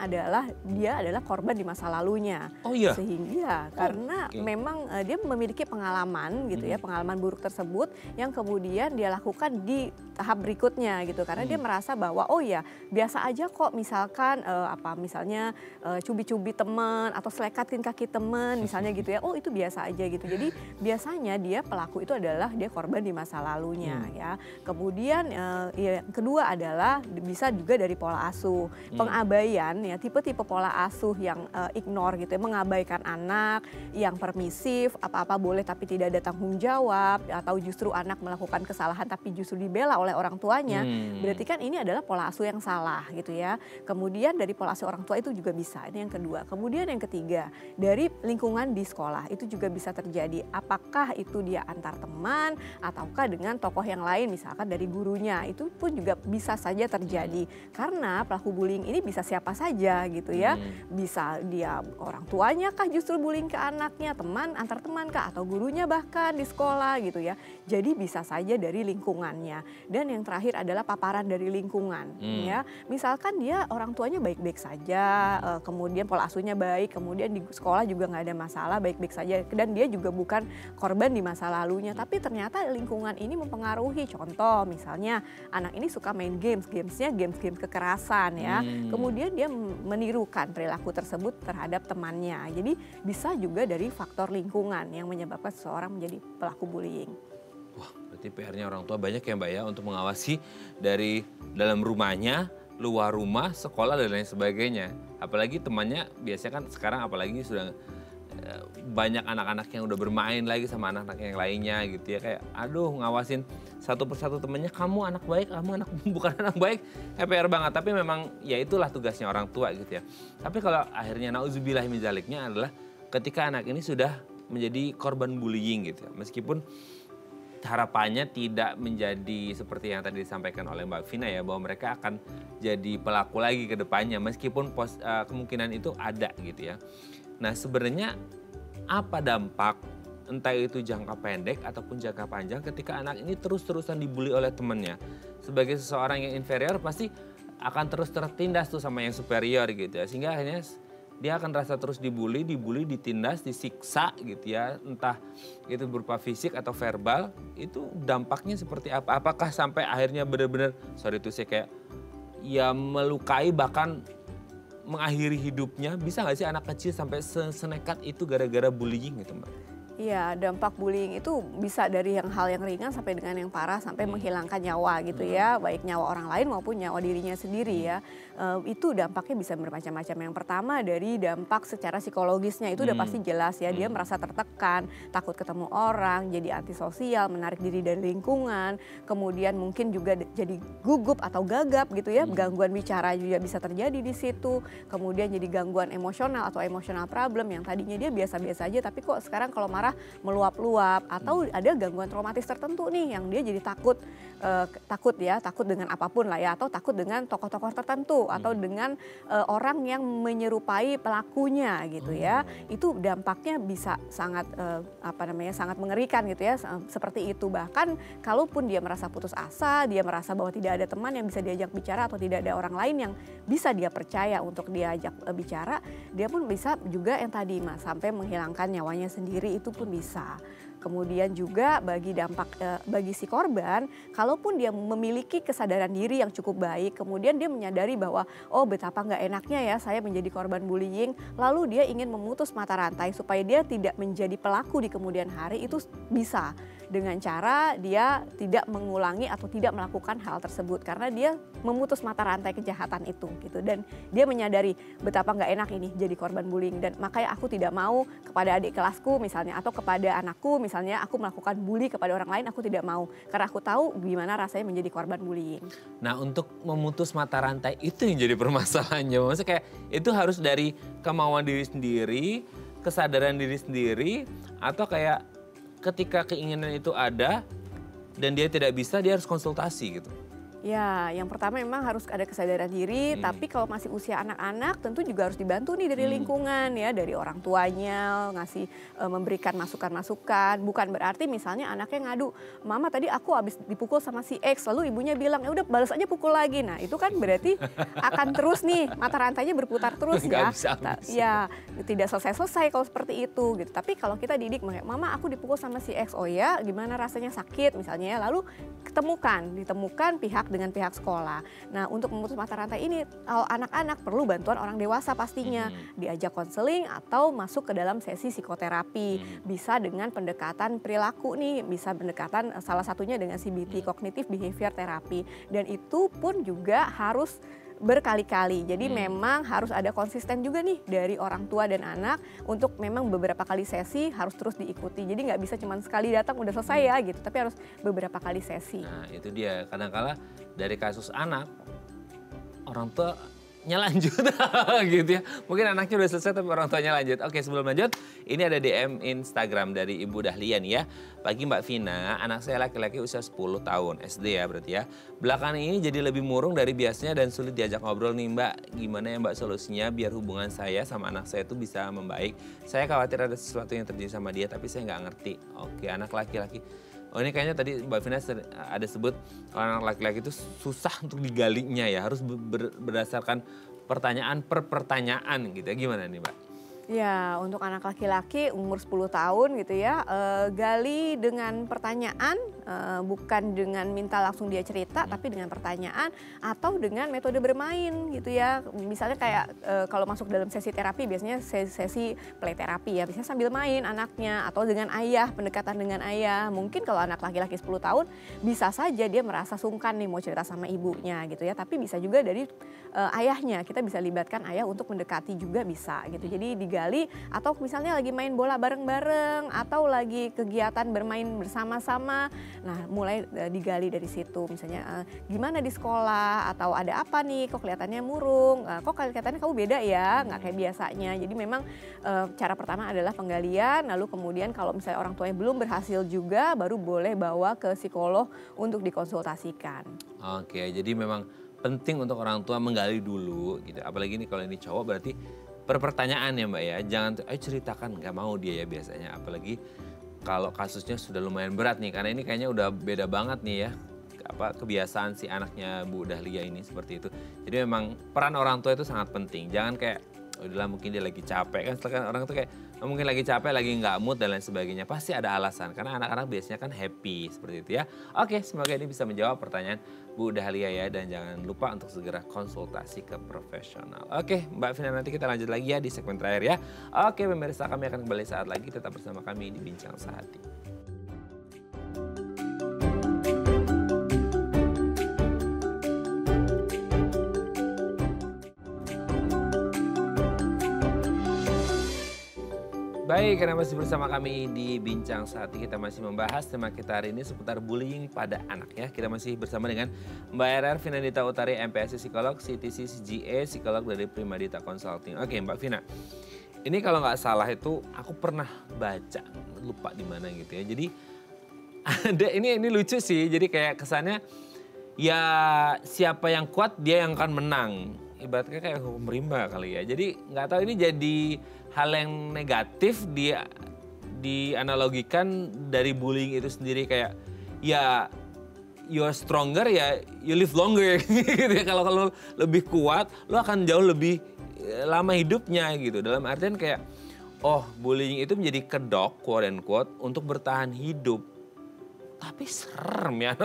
dia adalah korban di masa lalunya. Oh iya? Sehingga karena memang dia memiliki pengalaman gitu ya, pengalaman buruk tersebut yang kemudian dia lakukan di tahap berikutnya gitu. Karena dia merasa bahwa oh ya, biasa aja kok misalkan misalnya cubit-cubit teman atau selekatin kaki teman misalnya gitu ya, oh itu biasa aja gitu. Jadi biasanya dia pelaku itu adalah dia korban di masa lalunya ya. Kemudian yang kedua adalah bisa juga dari pola asuh, pengabaian ya, tipe-tipe pola asuh yang ignore gitu ya, mengabaikan anak, yang permisif, apa-apa boleh tapi tidak ada tanggung jawab, atau justru anak melakukan kesalahan tapi justru dibela oleh orang tuanya. Berarti kan ini adalah pola asuh yang salah gitu ya. Kemudian dari pola asuh orang tua itu juga bisa, ini yang kedua. Kemudian yang ketiga, dari lingkungan di sekolah itu juga bisa terjadi. Apakah itu dia antar teman ataukah dengan tokoh yang lain, misalkan dari gurunya, itu pun juga bisa saja terjadi. Karena pelaku bullying ini bisa siapa saja gitu ya. Bisa dia orang tuanya kah justru bullying ke anaknya, teman antar teman kah, atau gurunya bahkan di sekolah gitu ya. Jadi bisa saja dari lingkungannya. Dan yang terakhir adalah paparan dari lingkungan ya. Misalkan dia orang tuanya baik-baik saja, kemudian pola asuhnya baik, kemudian di sekolah juga nggak ada masalah, baik-baik saja, dan dia juga bukan korban di masa lalunya, tapi ternyata lingkungan ini mempengaruhi. Contoh misalnya anak ini suka main gamesnya games kekerasan ya, kemudian dia menirukan perilaku tersebut terhadap temannya. Jadi bisa juga dari faktor lingkungan yang menyebabkan seseorang menjadi pelaku bullying. Wah, berarti PR-nya orang tua banyak ya Mbak ya, untuk mengawasi dari dalam rumahnya, luar rumah, sekolah dan lain sebagainya. Apalagi temannya biasanya kan sekarang apalagi sudah banyak anak-anak yang udah bermain lagi sama anak-anak yang lainnya gitu ya. Kayak aduh, ngawasin satu persatu temennya, kamu anak baik, kamu anak bukan anak baik, PR banget. Tapi memang ya itulah tugasnya orang tua gitu ya. Tapi kalau akhirnya nauzubillah min zaliknya adalah ketika anak ini sudah menjadi korban bullying gitu ya. Meskipun harapannya tidak menjadi seperti yang tadi disampaikan oleh Mbak Vina ya, bahwa mereka akan jadi pelaku lagi ke depannya meskipun kemungkinan itu ada gitu ya. Nah sebenarnya apa dampak entah itu jangka pendek ataupun jangka panjang ketika anak ini terus-terusan dibully oleh temannya. Sebagai seseorang yang inferior pasti akan terus tertindas tuh sama yang superior gitu ya. Sehingga akhirnya dia akan rasa terus dibully, ditindas, disiksa gitu ya. Entah itu berupa fisik atau verbal, itu dampaknya seperti apa? Apakah sampai akhirnya benar-benar, sorry itu saya kayak ya melukai bahkan mengakhiri hidupnya? Bisa nggak sih anak kecil sampai senekat itu gara-gara bullying gitu Mbak? Iya, dampak bullying itu bisa dari hal yang ringan sampai dengan yang parah sampai menghilangkan nyawa gitu ya, baik nyawa orang lain maupun nyawa dirinya sendiri ya. Itu dampaknya bisa bermacam-macam. Yang pertama dari dampak secara psikologisnya itu udah pasti jelas ya, dia merasa tertekan, takut ketemu orang, jadi antisosial, menarik diri dari lingkungan, kemudian mungkin juga jadi gugup atau gagap gitu ya, gangguan bicara juga bisa terjadi di situ, kemudian jadi gangguan emosional atau emotional problem yang tadinya dia biasa-biasa aja tapi kok sekarang kalau marah meluap-luap, atau ada gangguan traumatis tertentu nih yang dia jadi takut dengan apapun lah ya, atau takut dengan tokoh-tokoh tertentu atau dengan orang yang menyerupai pelakunya gitu ya. Itu dampaknya bisa sangat sangat mengerikan gitu ya, seperti itu. Bahkan kalaupun dia merasa putus asa, dia merasa bahwa tidak ada teman yang bisa diajak bicara atau tidak ada orang lain yang bisa dia percaya untuk diajak bicara, dia pun bisa juga yang tadi Mas sampai menghilangkan nyawanya sendiri, itu pun bisa. Kemudian juga bagi si korban, kalaupun dia memiliki kesadaran diri yang cukup baik, kemudian dia menyadari bahwa oh betapa nggak enaknya ya saya menjadi korban bullying, lalu dia ingin memutus mata rantai supaya dia tidak menjadi pelaku di kemudian hari, itu bisa dengan cara dia tidak mengulangi atau tidak melakukan hal tersebut karena dia memutus mata rantai kejahatan itu gitu, dan dia menyadari betapa nggak enak ini jadi korban bullying, dan makanya aku tidak mau kepada adik kelasku misalnya atau kepada anakku misalnya aku melakukan bully kepada orang lain, aku tidak mau karena aku tahu gimana rasanya menjadi korban bullying. Nah untuk memutus mata rantai itu yang jadi permasalahannya, maksudnya kayak itu harus dari kemauan diri sendiri, kesadaran diri sendiri, atau kayak ketika keinginan itu ada dan dia tidak bisa, dia harus konsultasi gitu. Ya, yang pertama memang harus ada kesadaran diri, tapi kalau masih usia anak-anak tentu juga harus dibantu nih dari lingkungan ya, dari orang tuanya memberikan masukan-masukan. Bukan berarti misalnya anaknya ngadu, "Mama tadi aku habis dipukul sama si X," lalu ibunya bilang, "Ya udah balas aja pukul lagi." Nah, itu kan berarti akan terus nih mata rantainya berputar terus ya. Ya, tidak selesai-selesai kalau seperti itu gitu. Tapi kalau kita didik, "Mama aku dipukul sama si X." "Oh ya, gimana rasanya, sakit?" misalnya ya. Lalu ditemukan pihak dengan pihak sekolah. Nah, untuk memutus mata rantai ini, anak-anak perlu bantuan orang dewasa pastinya. Diajak konseling atau masuk ke dalam sesi psikoterapi. Bisa dengan pendekatan perilaku nih, bisa pendekatan salah satunya dengan CBT, Cognitive Behavior Therapy. Dan itu pun juga harus berkali-kali. Jadi memang harus ada konsisten juga nih dari orang tua dan anak untuk memang beberapa kali sesi harus terus diikuti. Jadi nggak bisa cuma sekali datang udah selesai ya gitu, tapi harus beberapa kali sesi. Nah itu dia, kadang-kala dari kasus anak, orang tua lanjut gitu ya. Mungkin anaknya udah selesai tapi orang tuanya lanjut. Oke, sebelum lanjut, ini ada DM Instagram dari Ibu Dahlia nih ya. Pagi Mbak Vina, anak saya laki-laki usia 10 tahun, SD ya berarti ya. Belakangan ini jadi lebih murung dari biasanya dan sulit diajak ngobrol nih Mbak. Gimana ya Mbak solusinya biar hubungan saya sama anak saya itu bisa membaik? Saya khawatir ada sesuatu yang terjadi sama dia tapi saya nggak ngerti. Oke, anak laki-laki. Oh ini kayaknya tadi Mbak Vina ada sebut kalau anak laki-laki itu susah untuk digalinya ya, harus berdasarkan pertanyaan per pertanyaan gitu ya, gimana nih Mbak? Ya, untuk anak laki-laki umur 10 tahun gitu ya, gali dengan pertanyaan, bukan dengan minta langsung dia cerita, tapi dengan pertanyaan atau dengan metode bermain gitu ya. Misalnya kayak kalau masuk dalam sesi terapi biasanya sesi play terapi ya, biasanya sambil main anaknya atau dengan ayah, pendekatan dengan ayah. Mungkin kalau anak laki-laki 10 tahun bisa saja dia merasa sungkan nih mau cerita sama ibunya gitu ya, tapi bisa juga dari ayahnya, kita bisa libatkan ayah untuk mendekati juga bisa gitu. Jadi digali, atau misalnya lagi main bola bareng-bareng atau lagi kegiatan bermain bersama-sama. Nah, mulai digali dari situ, misalnya gimana di sekolah, atau ada apa nih kok kelihatannya murung, kok kelihatannya kamu beda ya, nggak kayak biasanya. Jadi memang cara pertama adalah penggalian, lalu kemudian kalau misalnya orang tuanya belum berhasil juga, baru boleh bawa ke psikolog untuk dikonsultasikan. Oke, jadi memang penting untuk orang tua menggali dulu gitu. Apalagi nih kalau ini cowok berarti pertanyaan ya Mbak ya. Jangan ayo ceritakan, nggak mau dia ya biasanya. Apalagi kalau kasusnya sudah lumayan berat nih, karena ini kayaknya udah beda banget nih ya. Kebiasaan si anaknya Bu Dahlia ini seperti itu. Jadi memang peran orang tua itu sangat penting. Jangan kayak udahlah mungkin dia lagi capek kan, setelah orang tuh kayak mungkin lagi capek, lagi nggak mood dan lain sebagainya. Pasti ada alasan karena anak-anak biasanya kan happy seperti itu ya. Oke, semoga ini bisa menjawab pertanyaan Bu Dahlia ya, dan jangan lupa untuk segera konsultasi ke profesional. Oke, Mbak Vina, nanti kita lanjut lagi ya di segmen terakhir ya. Oke, pemirsa, kami akan kembali saat lagi, tetap bersama kami di Bincang Sehati. Baik, karena masih bersama kami di Bincang Sehati, kita masih membahas tema kita hari ini seputar bullying pada anak ya. Kita masih bersama dengan Mbak RR Finandita Utari, MPSI Psikolog, CTC CGA, Psikolog dari Primadita Consulting. Oke Mbak Vina, ini kalau nggak salah itu aku pernah baca, lupa di mana gitu ya. Jadi ada ini lucu sih, jadi kayak kesannya ya siapa yang kuat dia yang akan menang. Ibaratnya kayak hukum rimba kali ya. Jadi nggak tahu ini jadi hal yang negatif dianalogikan dari bullying itu sendiri, kayak ya you're stronger ya you live longer gitu ya. Kalau lebih kuat lo akan jauh lebih lama hidupnya gitu. Dalam artian kayak bullying itu menjadi kedok quote and quote untuk bertahan hidup. Tapi serem ya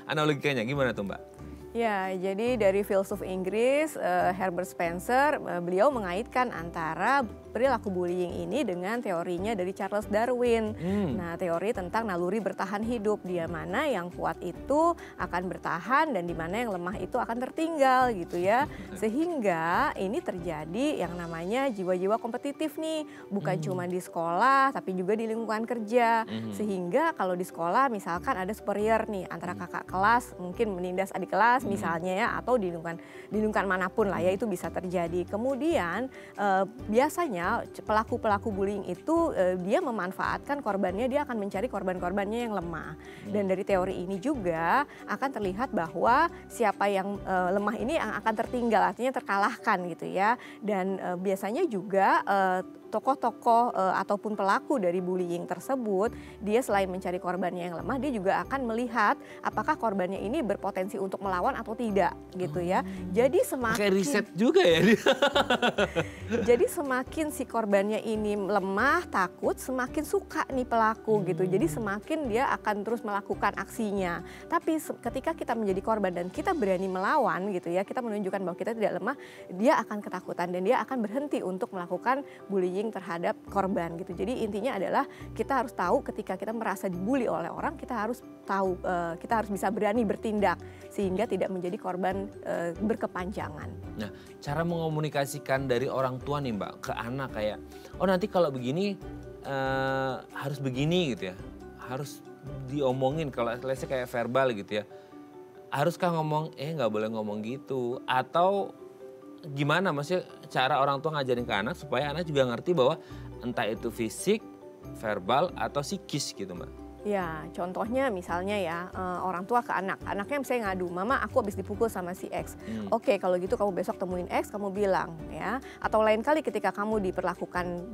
analogikannya gimana tuh Mbak? Ya, jadi dari filsuf Inggris Herbert Spencer, beliau mengaitkan antara perilaku bullying ini dengan teorinya dari Charles Darwin. Nah, teori tentang naluri bertahan hidup, di mana yang kuat itu akan bertahan dan di mana yang lemah itu akan tertinggal gitu ya. Sehingga ini terjadi yang namanya jiwa-jiwa kompetitif nih, bukan cuma di sekolah tapi juga di lingkungan kerja. Sehingga kalau di sekolah misalkan ada superior nih antara kakak kelas mungkin menindas adik kelas misalnya ya, atau di lingkungan manapun lah ya, itu bisa terjadi. Kemudian biasanya pelaku bullying itu dia memanfaatkan korbannya, dia akan mencari korban-korbannya yang lemah. Dan dari teori ini juga akan terlihat bahwa siapa yang lemah ini yang akan tertinggal, artinya terkalahkan gitu ya. Dan biasanya juga tokoh-tokoh ataupun pelaku dari bullying tersebut, dia selain mencari korbannya yang lemah, dia juga akan melihat apakah korbannya ini berpotensi untuk melawan atau tidak gitu ya. Jadi semakin kayak riset juga ya. Jadi semakin si korbannya ini lemah, takut, semakin suka nih pelaku gitu. Jadi semakin dia akan terus melakukan aksinya. Tapi ketika kita menjadi korban dan kita berani melawan gitu ya, kita menunjukkan bahwa kita tidak lemah, dia akan ketakutan dan dia akan berhenti untuk melakukan bullying terhadap korban gitu. Jadi intinya adalah kita harus tahu ketika kita merasa dibully oleh orang, kita harus tahu, kita harus bisa berani bertindak sehingga tidak menjadi korban berkepanjangan. Nah, cara mengomunikasikan dari orang tua nih Mbak ke anak kayak, nanti kalau begini harus begini gitu ya, harus diomongin kalau lesnya kayak verbal gitu ya. Haruskah ngomong, nggak boleh ngomong gitu, atau gimana maksudnya cara orang tua ngajarin ke anak supaya anak juga ngerti bahwa entah itu fisik, verbal atau psikis gitu Mbak? Ya, contohnya misalnya ya orang tua ke anaknya misalnya ngadu, mama aku habis dipukul sama si X. Oke, kalau gitu kamu besok temuin X, kamu bilang ya. Atau lain kali ketika kamu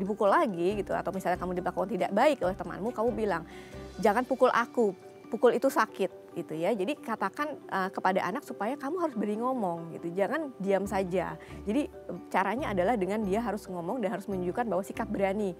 dipukul lagi gitu, atau misalnya kamu diperlakukan tidak baik oleh temanmu, kamu bilang jangan pukul aku, pukul itu sakit gitu ya. Jadi katakan kepada anak supaya kamu harus berani ngomong gitu, jangan diam saja. Jadi caranya adalah dengan dia harus ngomong dan harus menunjukkan bahwa sikap berani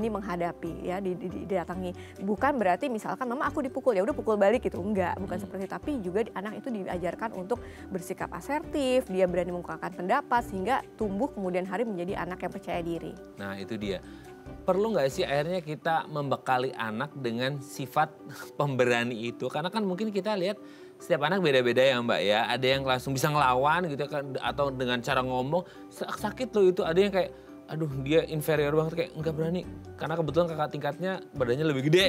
menghadapi ya, didatangi. Bukan berarti misalkan mama aku dipukul ya udah pukul balik gitu, enggak, bukan seperti itu. Tapi juga anak itu diajarkan untuk bersikap asertif, dia berani mengungkapkan pendapat sehingga tumbuh kemudian hari menjadi anak yang percaya diri. Nah, itu dia. Perlu nggak sih akhirnya kita membekali anak dengan sifat pemberani itu? Karena kan mungkin kita lihat setiap anak beda-beda ya Mbak ya. Ada yang langsung bisa ngelawan gitu kan, atau dengan cara ngomong sakit loh itu. Ada yang kayak aduh dia inferior banget, kayak nggak berani. Karena kebetulan kakak tingkatnya badannya lebih gede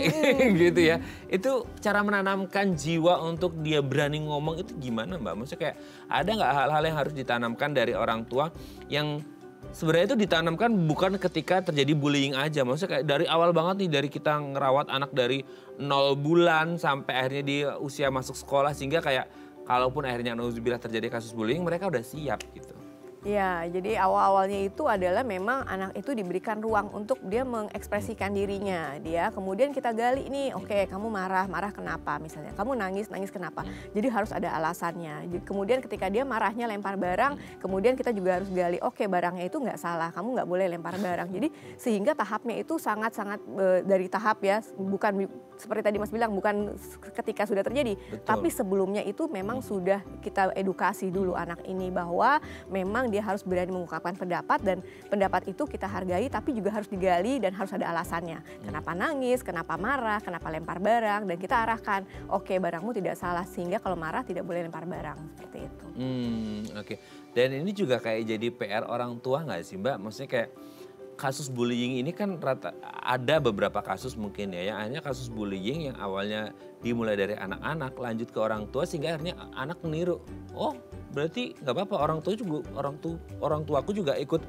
gitu ya. Itu cara menanamkan jiwa untuk dia berani ngomong itu gimana Mbak? Maksudnya kayak ada nggak hal-hal yang harus ditanamkan dari orang tua yang sebenarnya itu ditanamkan bukan ketika terjadi bullying aja. Maksudnya kayak dari awal banget nih, dari kita ngerawat anak dari 0 bulan sampai akhirnya di usia masuk sekolah. Sehingga kayak kalaupun akhirnya nauzubillah terjadi kasus bullying, mereka udah siap gitu. Ya, jadi awal-awalnya itu adalah memang anak itu diberikan ruang untuk dia mengekspresikan dirinya. Dia kemudian kita gali nih, oke kamu marah, marah kenapa misalnya. Kamu nangis, nangis kenapa. Jadi harus ada alasannya. Kemudian ketika dia marahnya lempar barang, kemudian kita juga harus gali, oke barangnya itu nggak salah, kamu nggak boleh lempar barang. Jadi sehingga tahapnya itu sangat-sangat dari tahap ya, bukan seperti tadi Mas bilang, bukan ketika sudah terjadi. Betul. Tapi sebelumnya itu memang sudah kita edukasi dulu anak ini bahwa memang dia harus berani mengungkapkan pendapat dan pendapat itu kita hargai tapi juga harus digali dan harus ada alasannya. Kenapa nangis, kenapa marah, kenapa lempar barang dan kita arahkan, oke barangmu tidak salah sehingga kalau marah tidak boleh lempar barang seperti itu. Oke. Dan ini juga kayak jadi PR orang tua nggak sih Mbak? Maksudnya kayak kasus bullying ini kan ada beberapa kasus mungkin ya, yang hanya kasus bullying yang awalnya dimulai dari anak-anak lanjut ke orang tua sehingga akhirnya anak meniru. Oh, berarti nggak apa-apa, orang tuaku juga ikut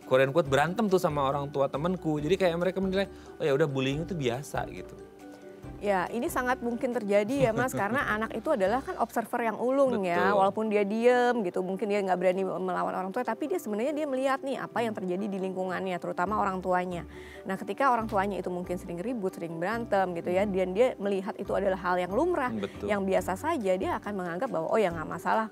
quote unquote berantem tuh sama orang tua temanku. Jadi kayak mereka menilai, oh ya udah bullying itu biasa gitu. Ya, ini sangat mungkin terjadi ya Mas, karena anak itu adalah kan observer yang ulung ya, walaupun dia diem gitu, mungkin dia nggak berani melawan orang tua, tapi dia sebenarnya dia melihat nih apa yang terjadi di lingkungannya, terutama orang tuanya. Nah, ketika orang tuanya itu mungkin sering ribut, sering berantem gitu ya, dan dia melihat itu adalah hal yang lumrah, yang biasa saja, dia akan menganggap bahwa oh ya nggak masalah,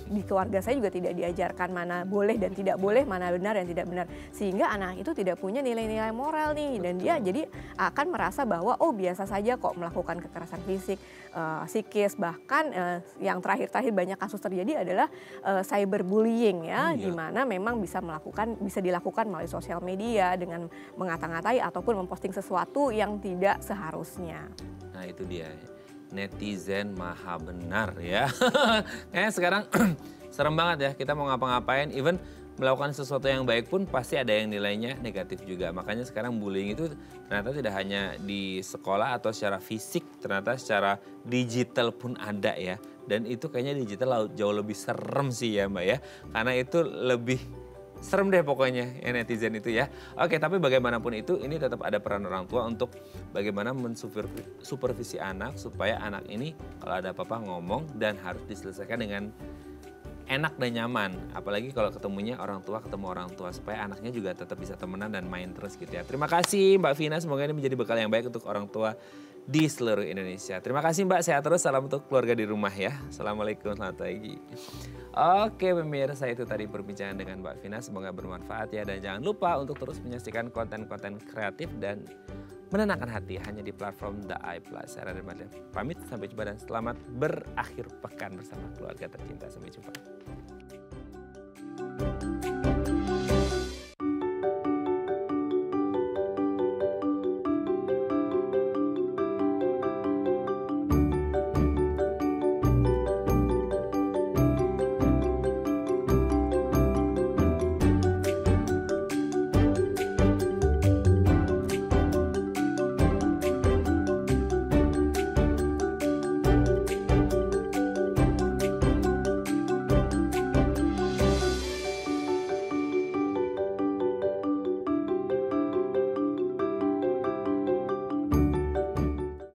di keluarga saya juga tidak diajarkan mana boleh dan tidak boleh, mana benar dan tidak benar, sehingga anak itu tidak punya nilai-nilai moral nih, dan dia jadi akan merasa bahwa oh biasa saja kok melakukan kekerasan fisik, psikis, bahkan yang terakhir-terakhir banyak kasus terjadi adalah cyberbullying ya, di mana memang bisa dilakukan melalui sosial media dengan mengata-ngatai ataupun memposting sesuatu yang tidak seharusnya. Nah itu dia, netizen maha benar ya. Kayaknya sekarang serem banget ya, kita mau ngapa-ngapain, even melakukan sesuatu yang baik pun pasti ada yang nilainya negatif juga. Makanya sekarang bullying itu ternyata tidak hanya di sekolah atau secara fisik, ternyata secara digital pun ada ya. Dan itu kayaknya digital jauh lebih serem sih ya Mbak ya. Karena itu lebih serem deh pokoknya ya netizen itu ya. Oke, tapi bagaimanapun itu ini tetap ada peran orang tua untuk bagaimana mensupervisi anak supaya anak ini kalau ada apa-apa ngomong dan harus diselesaikan dengan enak dan nyaman, apalagi kalau ketemunya orang tua ketemu orang tua, supaya anaknya juga tetap bisa temenan dan main terus gitu ya. Terima kasih Mbak Vina, semoga ini menjadi bekal yang baik untuk orang tua di seluruh Indonesia. Terima kasih Mbak, sehat terus, salam untuk keluarga di rumah ya. Assalamualaikum, selamat pagi. Oke pemirsa, itu tadi perbincangan dengan Mbak Vina, semoga bermanfaat ya. Dan jangan lupa untuk terus menyaksikan konten-konten kreatif dan menenangkan hati hanya di platform The Eye Plus. Saya Raden Madlen pamit, sampai jumpa dan selamat berakhir pekan bersama keluarga tercinta. Sampai jumpa.